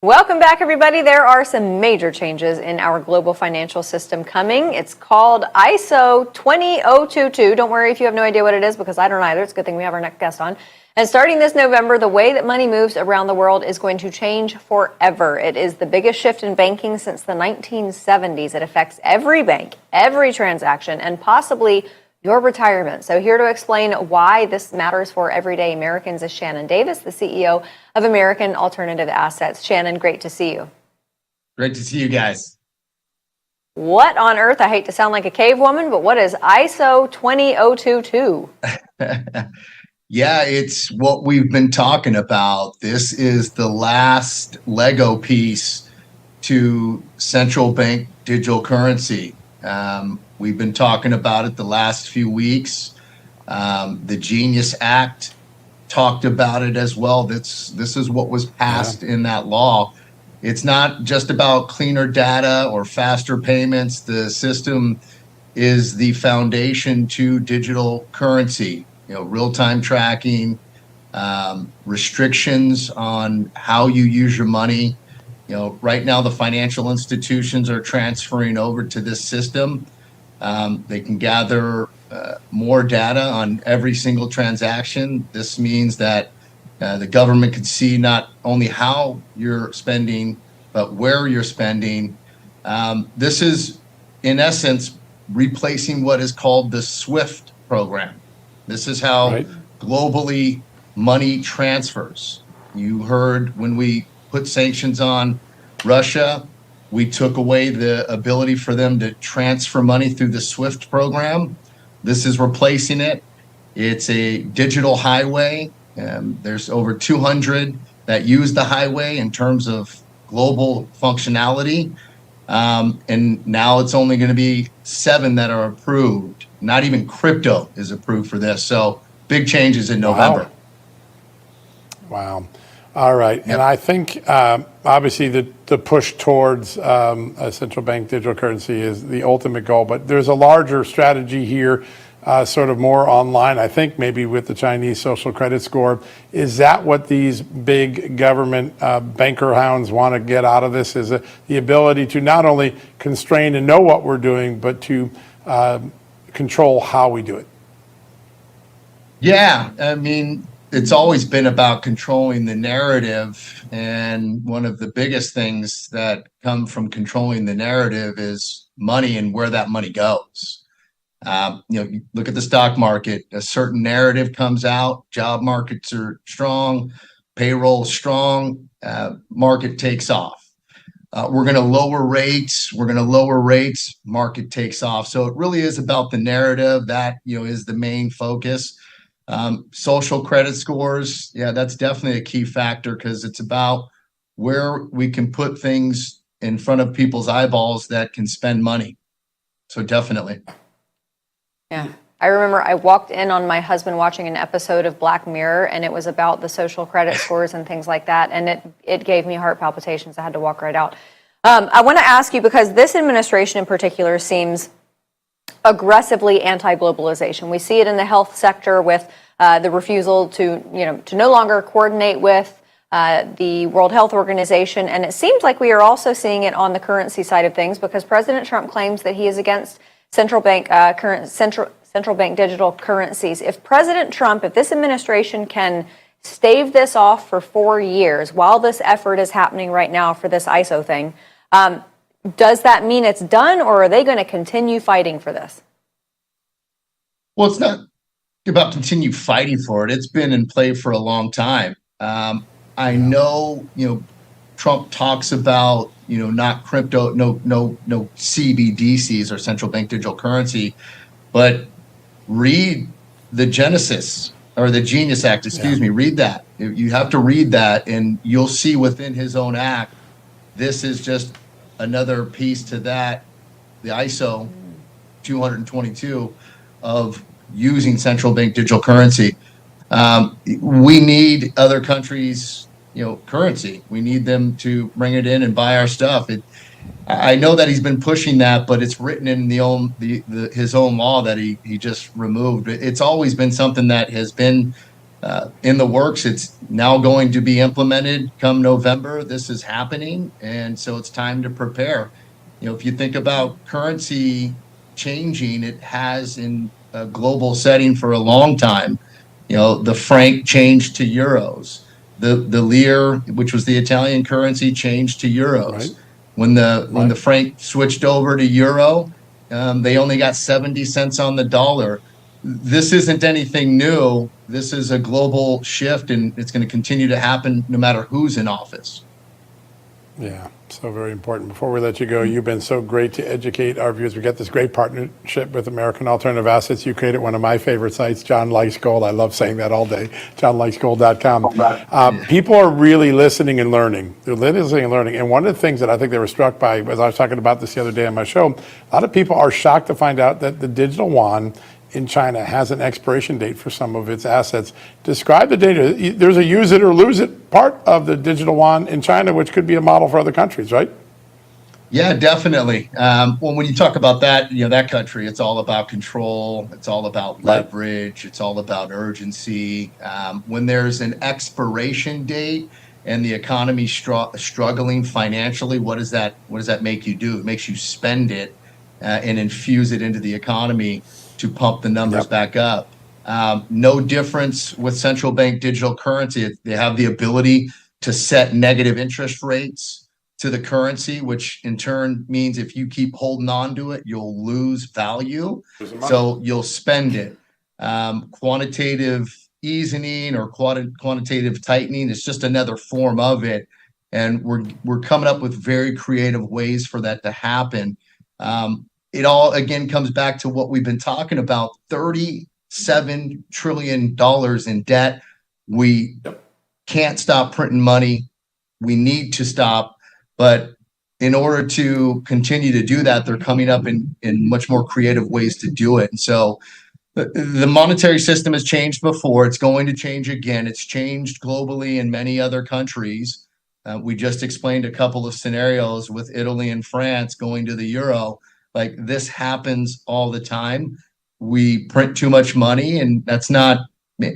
Welcome back, everybody. There are some major changes in our global financial system coming. It's called ISO 20022. Don't worry if you have no idea what it is, because I don't either. It's a good thing we have our next guest on. And starting this November, the way that money moves around the world is going to change forever. It is the biggest shift in banking since the 1970s. It affects every bank, every transaction, and possibly your retirement. So here to explain why this matters for everyday Americans is Shanon Davis, the CEO of American Alternative Assets. Shanon, great to see you. Great to see you guys. What on earth? I hate to sound like a cave woman, but what is ISO 20022? Yeah, it's what we've been talking about. This is the last Lego piece to central bank digital currency. We've been talking about it the last few weeks. The Genius Act talked about it as well. This is what was passed in that law. It's not just about cleaner data or faster payments. The system is the foundation to digital currency. Real-time tracking, restrictions on how you use your money. Right now the financial institutions are transferring over to this system. They can gather more data on every single transaction. This means that the government can see not only how you're spending, but where you're spending. This is, in essence, replacing what is called the SWIFT program. This is how globally money transfers. You heard when we put sanctions on Russia, we took away the ability for them to transfer money through the SWIFT program. This is replacing it. It's a digital highway. There's over 200 that use the highway in terms of global functionality. And now it's only going to be 7 that are approved. Not even crypto is approved for this. So big changes in November. Wow. All right. Yep. And I think obviously the push towards a central bank digital currency is the ultimate goal, but there's a larger strategy here, sort of more online, I think maybe with the Chinese social credit score. Is that what these big government banker hounds want to get out of this? Is it the ability to not only constrain and know what we're doing, but to control how we do it? Yeah, I mean, it's always been about controlling the narrative. And one of the biggest things that come from controlling the narrative is money and where that money goes. You look at the stock market, a certain narrative comes out, job markets are strong, payroll strong, market takes off. We're going to lower rates, market takes off. So it really is about the narrative that, is the main focus. Social credit scores, yeah, that's definitely a key factor because it's about where we can put things in front of people's eyeballs that can spend money. So definitely. Yeah. I remember I walked in on my husband watching an episode of Black Mirror, and it was about the social credit scores and things like that. And it gave me heart palpitations. I had to walk right out. I want to ask you, because this administration in particular seems aggressively anti-globalization. We see it in the health sector with the refusal to no longer coordinate with the World Health Organization. And it seems like we are also seeing it on the currency side of things, because President Trump claims that he is against central bank digital currencies. If this administration can stave this off for 4 years while this effort is happening right now for this ISO thing, does that mean it's done, or are they going to continue fighting for this? Well, it's not about continue fighting for it. It's been in play for a long time. I know, Trump talks about, not crypto, no CBDCs or central bank digital currency, but read the Genesis or the Genius Act, read that. You have to read that, and you'll see within his own act, this is just another piece to that, the ISO 222 of using central bank digital currency. We need other countries, currency. We need them to bring it in and buy our stuff. I know that he's been pushing that, but it's written in his own law that he just removed. It's always been something that has been in the works. It's now going to be implemented come November. This is happening. And so it's time to prepare. If you think about currency changing, it has in a global setting for a long time. The franc changed to euros. The lire, which was the Italian currency, changed to euros. Right. When the franc switched over to euro, they only got 70 cents on the dollar. This isn't anything new. This is a global shift, and it's going to continue to happen no matter who's in office. Yeah, so very important. Before we let you go, you've been so great to educate our viewers. We got this great partnership with American Alternative Assets. You created one of my favorite sites, John Likes Gold. I love saying that all day, johnlikesgold.com. People are really listening and learning. They're listening and learning. And one of the things that I think they were struck by, as I was talking about this the other day on my show, a lot of people are shocked to find out that the digital yuan in China has an expiration date for some of its assets. Describe the data. There's a use it or lose it part of the digital yuan in China, which could be a model for other countries, right? Yeah, definitely. Well, when you talk about that, that country, it's all about control. It's all about leverage. It's all about urgency. When there's an expiration date and the economy struggling financially, what does that make you do? It makes you spend it and infuse it into the economy to pump the numbers back up. No difference with central bank digital currency. They have the ability to set negative interest rates to the currency, which in turn means if you keep holding on to it, you'll lose value. So you'll spend it. Quantitative easing or quantitative tightening is just another form of it. And we're coming up with very creative ways for that to happen. It all, again, comes back to what we've been talking about, $37 trillion in debt. We can't stop printing money. We need to stop. But in order to continue to do that, they're coming up in much more creative ways to do it. And so the monetary system has changed before. It's going to change again. It's changed globally in many other countries. We just explained a couple of scenarios with Italy and France going to the euro. Like, this happens all the time. We print too much money, and that's not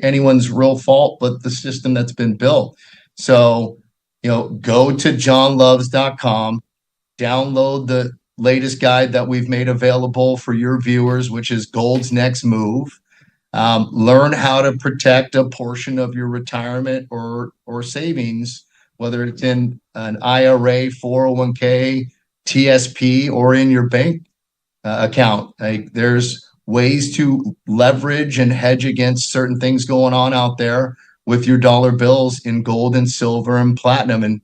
anyone's real fault, but the system that's been built. So, go to johnloves.com, download the latest guide that we've made available for your viewers, which is Gold's Next Move. Learn how to protect a portion of your retirement or savings, whether it's in an IRA, 401k, TSP, or in your bank account. There's ways to leverage and hedge against certain things going on out there with your dollar bills in gold and silver and platinum. And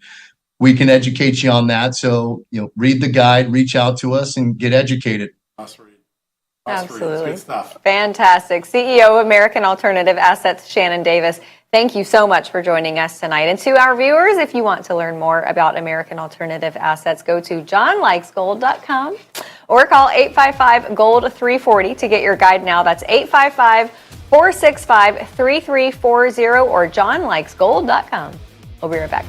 we can educate you on that. So, read the guide, reach out to us, and get educated. Absolutely. Good stuff. Fantastic. CEO of American Alternative Assets, Shanon Davis. Thank you so much for joining us tonight. And to our viewers, if you want to learn more about American Alternative Assets, go to johnlikesgold.com or call 855-GOLD-340 to get your guide now. That's 855-465-3340 or johnlikesgold.com. We'll be right back.